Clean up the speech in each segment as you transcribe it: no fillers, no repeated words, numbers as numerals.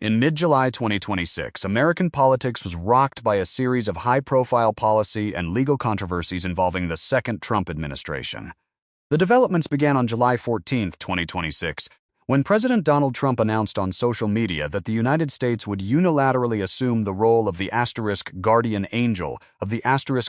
In mid-July 2026, American politics was rocked by a series of high-profile policy and legal controversies involving the second Trump administration. The developments began on July 14, 2026, when President Donald Trump announced on social media that the United States would unilaterally assume the role of the guardian angel of the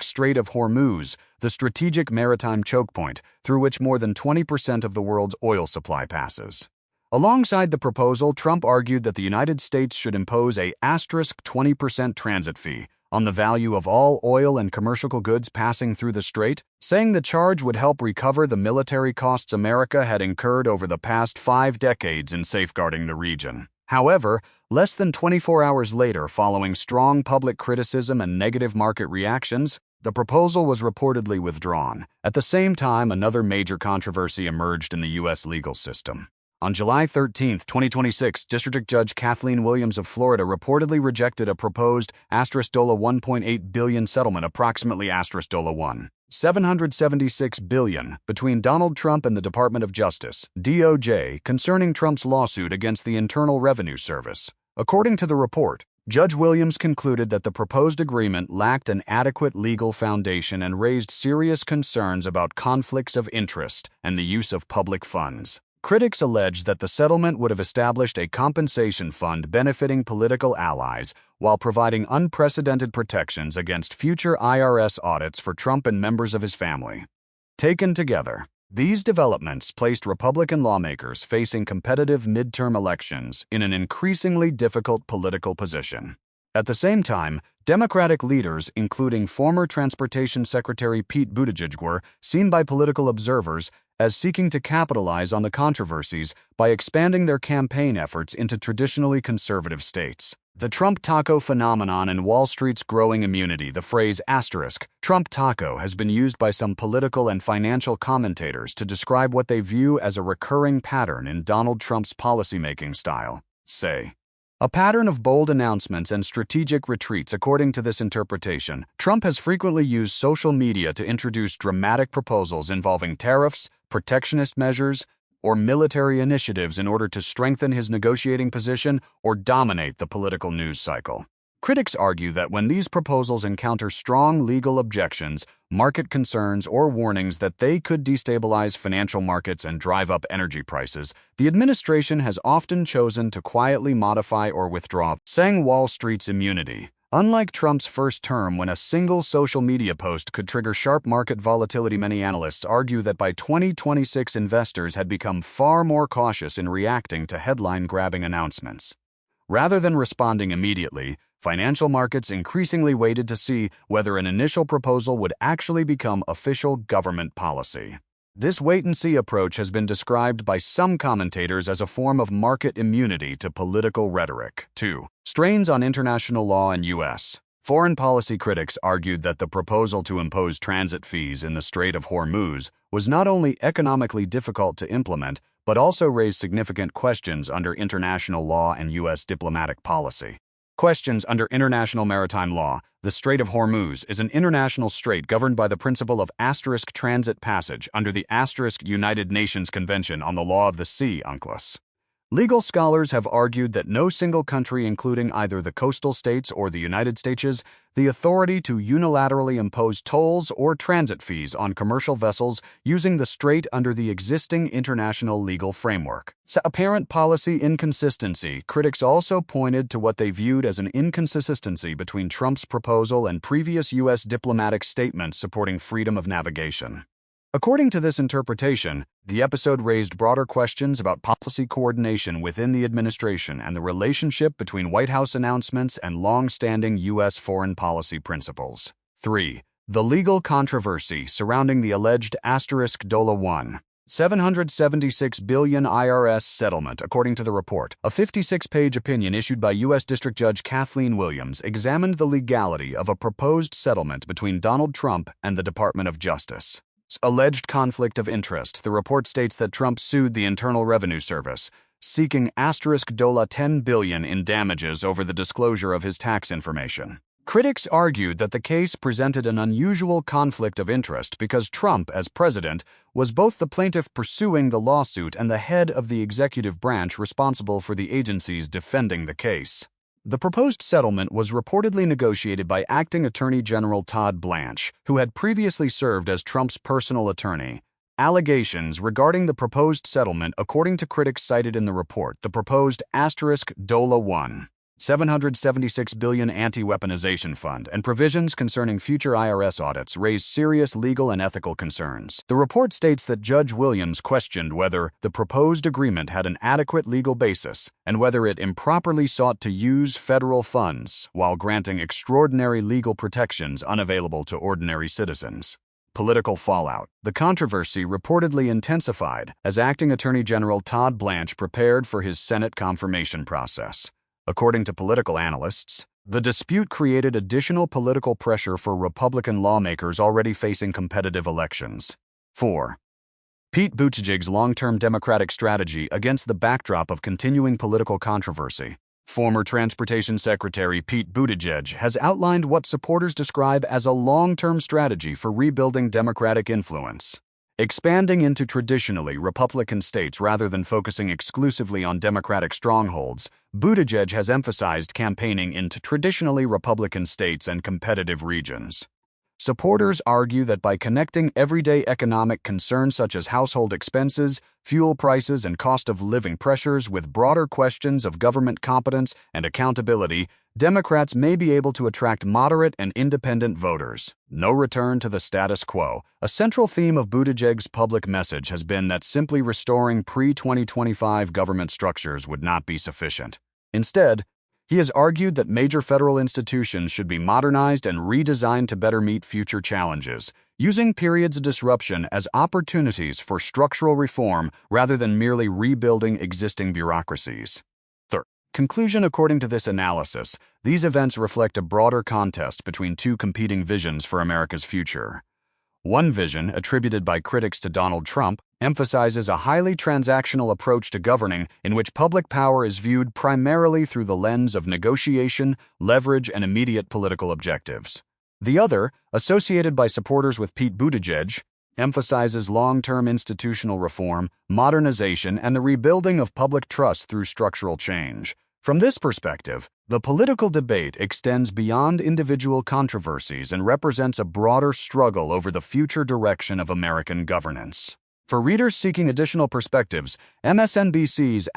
Strait of Hormuz, the strategic maritime choke point through which more than 20% of the world's oil supply passes. Alongside the proposal, Trump argued that the United States should impose a 20% transit fee on the value of all oil and commercial goods passing through the strait, saying the charge would help recover the military costs America had incurred over the past 5 decades in safeguarding the region. However, less than 24 hours later, following strong public criticism and negative market reactions, the proposal was reportedly withdrawn. At the same time, another major controversy emerged in the U.S. legal system. On July 13, 2026, District Judge Kathleen Williams of Florida reportedly rejected a proposed $1.8 billion settlement, approximately $776 billion, between Donald Trump and the Department of Justice, DOJ, concerning Trump's lawsuit against the Internal Revenue Service. According to the report, Judge Williams concluded that the proposed agreement lacked an adequate legal foundation and raised serious concerns about conflicts of interest and the use of public funds. Critics allege that the settlement would have established a compensation fund benefiting political allies while providing unprecedented protections against future IRS audits for Trump and members of his family. Taken together, these developments placed Republican lawmakers facing competitive midterm elections in an increasingly difficult political position. At the same time, Democratic leaders, including former Transportation Secretary Pete Buttigieg, were seen by political observers as seeking to capitalize on the controversies by expanding their campaign efforts into traditionally conservative states. The Trump taco phenomenon and Wall Street's growing immunity, the phrase Trump taco, has been used by some political and financial commentators to describe what they view as a recurring pattern in Donald Trump's policymaking style. A pattern of bold announcements and strategic retreats. According to this interpretation, Trump has frequently used social media to introduce dramatic proposals involving tariffs, protectionist measures, or military initiatives in order to strengthen his negotiating position or dominate the political news cycle. Critics argue that when these proposals encounter strong legal objections, market concerns, or warnings that they could destabilize financial markets and drive up energy prices, the administration has often chosen to quietly modify or withdraw, saying Wall Street's immunity. Unlike Trump's first term, when a single social media post could trigger sharp market volatility, many analysts argue that by 2026 investors had become far more cautious in reacting to headline-grabbing announcements. Rather than responding immediately, financial markets increasingly waited to see whether an initial proposal would actually become official government policy. This wait-and-see approach has been described by some commentators as a form of market immunity to political rhetoric. 2. Strains on international law and U.S. Foreign policy critics argued that the proposal to impose transit fees in the Strait of Hormuz was not only economically difficult to implement, but also raised significant questions under international law and U.S. diplomatic policy. Questions under international maritime law. The Strait of Hormuz is an international strait governed by the principle of transit passage under the United Nations Convention on the Law of the Sea, UNCLOS. Legal scholars have argued that no single country, including either the coastal states or the United States, has the authority to unilaterally impose tolls or transit fees on commercial vessels using the strait under the existing international legal framework. Apparent policy inconsistency. Critics also pointed to what they viewed as an inconsistency between Trump's proposal and previous U.S. diplomatic statements supporting freedom of navigation. According to this interpretation, the episode raised broader questions about policy coordination within the administration and the relationship between White House announcements and long-standing U.S. foreign policy principles. 3. The legal controversy surrounding the alleged $1 $776 billion IRS settlement. According to the report, a 56-page opinion issued by U.S. District Judge Kathleen Williams examined the legality of a proposed settlement between Donald Trump and the Department of Justice. Alleged conflict of interest. The report states that Trump sued the Internal Revenue Service, seeking $10 billion in damages over the disclosure of his tax information. Critics argued that the case presented an unusual conflict of interest because Trump, as president, was both the plaintiff pursuing the lawsuit and the head of the executive branch responsible for the agencies defending the case. The proposed settlement was reportedly negotiated by acting Attorney General Todd Blanche, who had previously served as Trump's personal attorney. Allegations regarding the proposed settlement, according to critics cited in the report, the proposed DOLA 1. $776 billion anti-weaponization fund and provisions concerning future IRS audits raise serious legal and ethical concerns. The report states that Judge Williams questioned whether the proposed agreement had an adequate legal basis and whether it improperly sought to use federal funds while granting extraordinary legal protections unavailable to ordinary citizens. Political fallout. The controversy reportedly intensified as Acting Attorney General Todd Blanche prepared for his Senate confirmation process. According to political analysts, the dispute created additional political pressure for Republican lawmakers already facing competitive elections. 4. Pete Buttigieg's long-term Democratic strategy against the backdrop of continuing political controversy. Former Transportation Secretary Pete Buttigieg has outlined what supporters describe as a long-term strategy for rebuilding Democratic influence. Expanding into traditionally Republican states rather than focusing exclusively on Democratic strongholds, Buttigieg has emphasized campaigning into traditionally Republican states and competitive regions. Supporters argue that by connecting everyday economic concerns such as household expenses, fuel prices, and cost of living pressures with broader questions of government competence and accountability, Democrats may be able to attract moderate and independent voters. No return to the status quo. A central theme of Buttigieg's public message has been that simply restoring pre-2025 government structures would not be sufficient. Instead, he has argued that major federal institutions should be modernized and redesigned to better meet future challenges, using periods of disruption as opportunities for structural reform rather than merely rebuilding existing bureaucracies. Third, conclusion. According to this analysis, these events reflect a broader contest between two competing visions for America's future. One vision, attributed by critics to Donald Trump, emphasizes a highly transactional approach to governing in which public power is viewed primarily through the lens of negotiation, leverage, and immediate political objectives. The other, associated by supporters with Pete Buttigieg, emphasizes long-term institutional reform, modernization, and the rebuilding of public trust through structural change. From this perspective, the political debate extends beyond individual controversies and represents a broader struggle over the future direction of American governance. For readers seeking additional perspectives, MSNBC's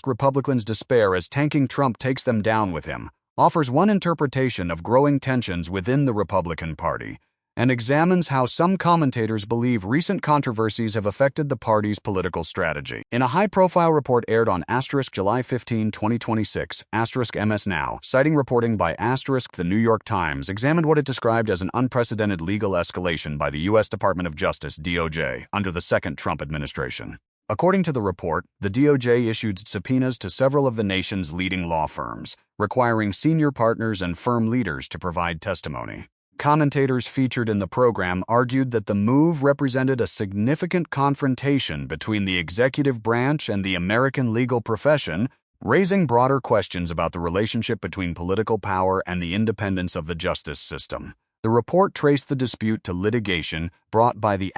*Republicans despair as tanking Trump takes them down with him offers one interpretation of growing tensions within the Republican Party and examines how some commentators believe recent controversies have affected the party's political strategy. In a high-profile report aired on July 15, 2026, *MS Now, citing reporting by The New York Times, examined what it described as an unprecedented legal escalation by the U.S. Department of Justice, DOJ, under the second Trump administration. According to the report, the DOJ issued subpoenas to several of the nation's leading law firms, requiring senior partners and firm leaders to provide testimony. Commentators featured in the program argued that the move represented a significant confrontation between the executive branch and the American legal profession, raising broader questions about the relationship between political power and the independence of the justice system. The report traced the dispute to litigation brought by the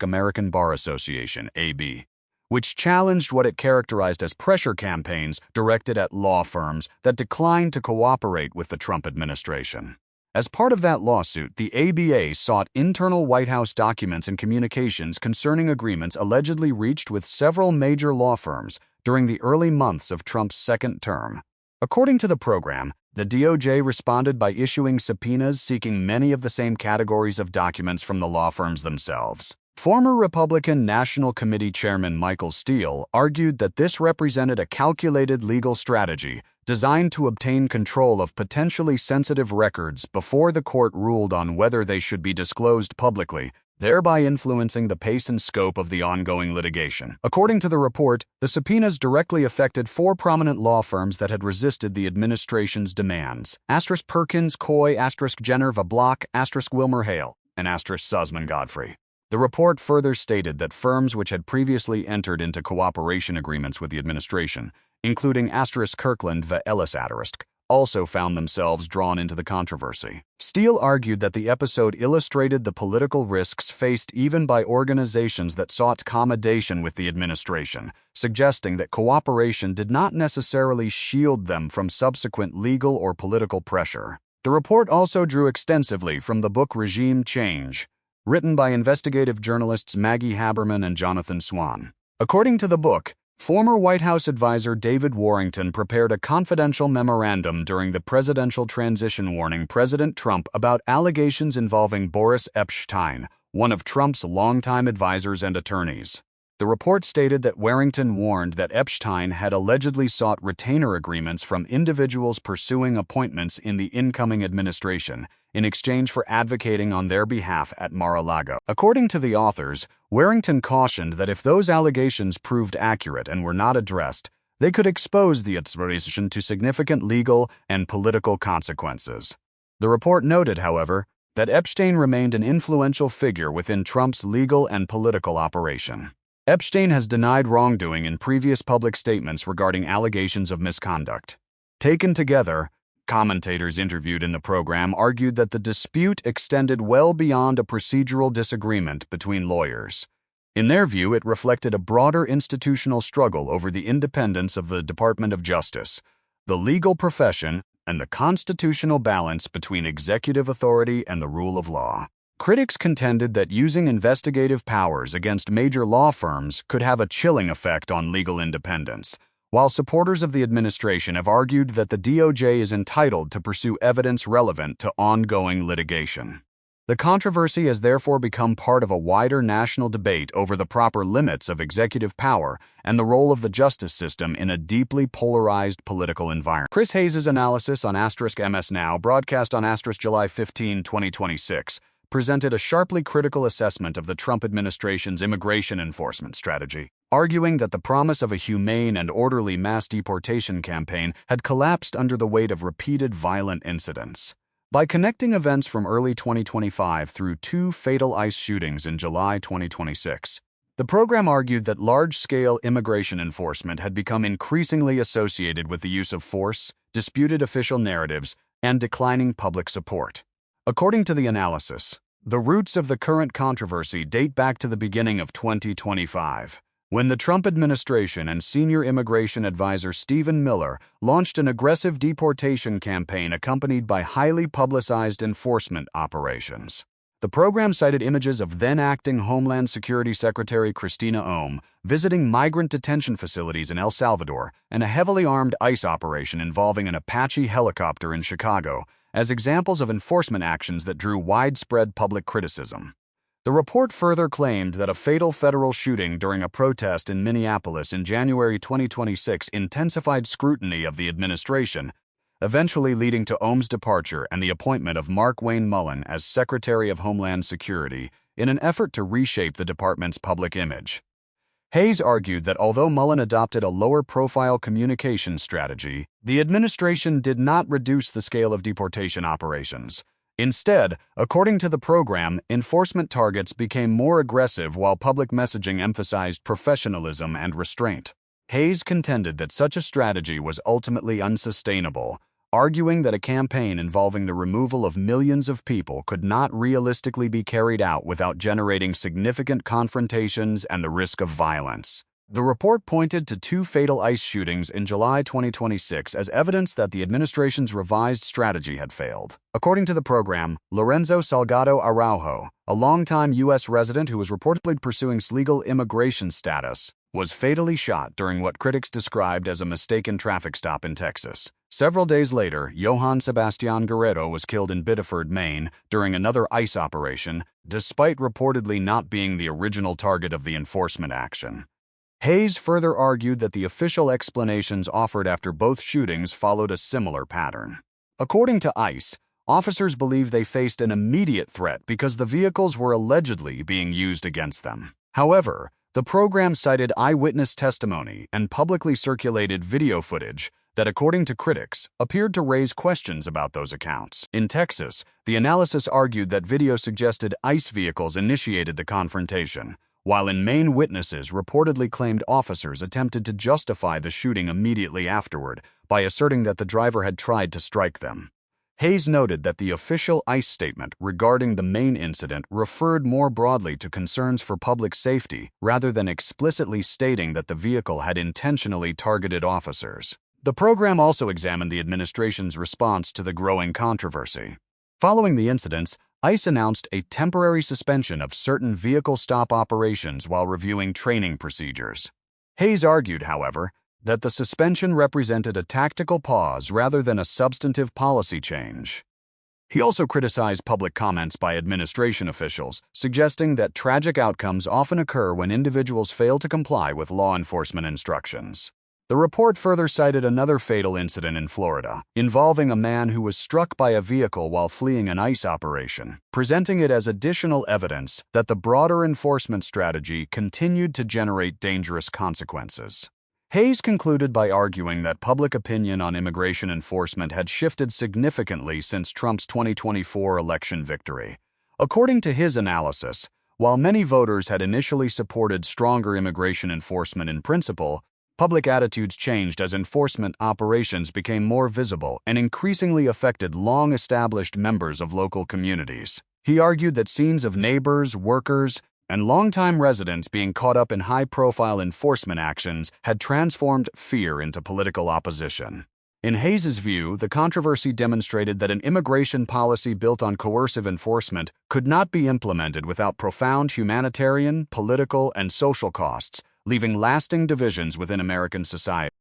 American Bar Association, AB, which challenged what it characterized as pressure campaigns directed at law firms that declined to cooperate with the Trump administration. As part of that lawsuit, the ABA sought internal White House documents and communications concerning agreements allegedly reached with several major law firms during the early months of Trump's second term. According to the program, the DOJ responded by issuing subpoenas seeking many of the same categories of documents from the law firms themselves. Former Republican National Committee Chairman Michael Steele argued that this represented a calculated legal strategy designed to obtain control of potentially sensitive records before the court ruled on whether they should be disclosed publicly, thereby influencing the pace and scope of the ongoing litigation. According to the report, the subpoenas directly affected four prominent law firms that had resisted the administration's demands: *Perkins Coie, *Jenner Block, *WilmerHale, and *Sussman Godfrey. The report further stated that firms which had previously entered into cooperation agreements with the administration, including *Kirkland v. Ellis *, also found themselves drawn into the controversy. Steele argued that the episode illustrated the political risks faced even by organizations that sought accommodation with the administration, suggesting that cooperation did not necessarily shield them from subsequent legal or political pressure. The report also drew extensively from the book Regime Change, written by investigative journalists Maggie Haberman and Jonathan Swan. According to the book, former White House advisor David Warrington prepared a confidential memorandum during the presidential transition warning President Trump about allegations involving Boris Epshteyn, one of Trump's longtime advisors and attorneys. The report stated that Warrington warned that Epshteyn had allegedly sought retainer agreements from individuals pursuing appointments in the incoming administration in exchange for advocating on their behalf at Mar-a-Lago. According to the authors, Warrington cautioned that if those allegations proved accurate and were not addressed, they could expose the administration to significant legal and political consequences. The report noted, however, that Epstein remained an influential figure within Trump's legal and political operation. Epstein has denied wrongdoing in previous public statements regarding allegations of misconduct. Taken together, commentators interviewed in the program argued that the dispute extended well beyond a procedural disagreement between lawyers. In their view, it reflected a broader institutional struggle over the independence of the Department of Justice, the legal profession, and the constitutional balance between executive authority and the rule of law. Critics contended that using investigative powers against major law firms could have a chilling effect on legal independence, while supporters of the administration have argued that the DOJ is entitled to pursue evidence relevant to ongoing litigation. The controversy has therefore become part of a wider national debate over the proper limits of executive power and the role of the justice system in a deeply polarized political environment. Chris Hayes' analysis on *MS Now, broadcast on July 15, 2026, presented a sharply critical assessment of the Trump administration's immigration enforcement strategy, arguing that the promise of a humane and orderly mass deportation campaign had collapsed under the weight of repeated violent incidents. By connecting events from early 2025 through two fatal ICE shootings in July 2026, the program argued that large-scale immigration enforcement had become increasingly associated with the use of force, disputed official narratives, and declining public support. According to the analysis, the roots of the current controversy date back to the beginning of 2025, when the Trump administration and senior immigration advisor Stephen Miller launched an aggressive deportation campaign accompanied by highly publicized enforcement operations. The program cited images of then-acting Homeland Security Secretary Christina Ohm visiting migrant detention facilities in El Salvador and a heavily armed ICE operation involving an Apache helicopter in Chicago as examples of enforcement actions that drew widespread public criticism. The report further claimed that a fatal federal shooting during a protest in Minneapolis in January 2026 intensified scrutiny of the administration, eventually leading to Ohm's departure and the appointment of Mark Wayne Mullen as Secretary of Homeland Security in an effort to reshape the department's public image. Hayes argued that although Mullen adopted a lower-profile communication strategy, the administration did not reduce the scale of deportation operations. Instead, according to the program, enforcement targets became more aggressive while public messaging emphasized professionalism and restraint. Hayes contended that such a strategy was ultimately unsustainable, arguing that a campaign involving the removal of millions of people could not realistically be carried out without generating significant confrontations and the risk of violence. The report pointed to two fatal ICE shootings in July 2026 as evidence that the administration's revised strategy had failed. According to the program, Lorenzo Salgado Araujo, a longtime U.S. resident who was reportedly pursuing legal immigration status, was fatally shot during what critics described as a mistaken traffic stop in Texas. Several days later, Johann Sebastian Guerrero was killed in Biddeford, Maine, during another ICE operation, despite reportedly not being the original target of the enforcement action. Hayes further argued that the official explanations offered after both shootings followed a similar pattern. According to ICE, officers believe they faced an immediate threat because the vehicles were allegedly being used against them. However, the program cited eyewitness testimony and publicly circulated video footage that, according to critics, appeared to raise questions about those accounts. In Texas, the analysis argued that video suggested ICE vehicles initiated the confrontation, while in Maine witnesses reportedly claimed officers attempted to justify the shooting immediately afterward by asserting that the driver had tried to strike them. Hayes noted that the official ICE statement regarding the Maine incident referred more broadly to concerns for public safety rather than explicitly stating that the vehicle had intentionally targeted officers. The program also examined the administration's response to the growing controversy. Following the incidents, ICE announced a temporary suspension of certain vehicle stop operations while reviewing training procedures. Hayes argued, however, that the suspension represented a tactical pause rather than a substantive policy change. He also criticized public comments by administration officials, suggesting that tragic outcomes often occur when individuals fail to comply with law enforcement instructions. The report further cited another fatal incident in Florida, involving a man who was struck by a vehicle while fleeing an ICE operation, presenting it as additional evidence that the broader enforcement strategy continued to generate dangerous consequences. Hayes concluded by arguing that public opinion on immigration enforcement had shifted significantly since Trump's 2024 election victory. According to his analysis, while many voters had initially supported stronger immigration enforcement in principle, public attitudes changed as enforcement operations became more visible and increasingly affected long-established members of local communities. He argued that scenes of neighbors, workers, and longtime residents being caught up in high-profile enforcement actions had transformed fear into political opposition. In Hayes's view, the controversy demonstrated that an immigration policy built on coercive enforcement could not be implemented without profound humanitarian, political, and social costs, leaving lasting divisions within American society.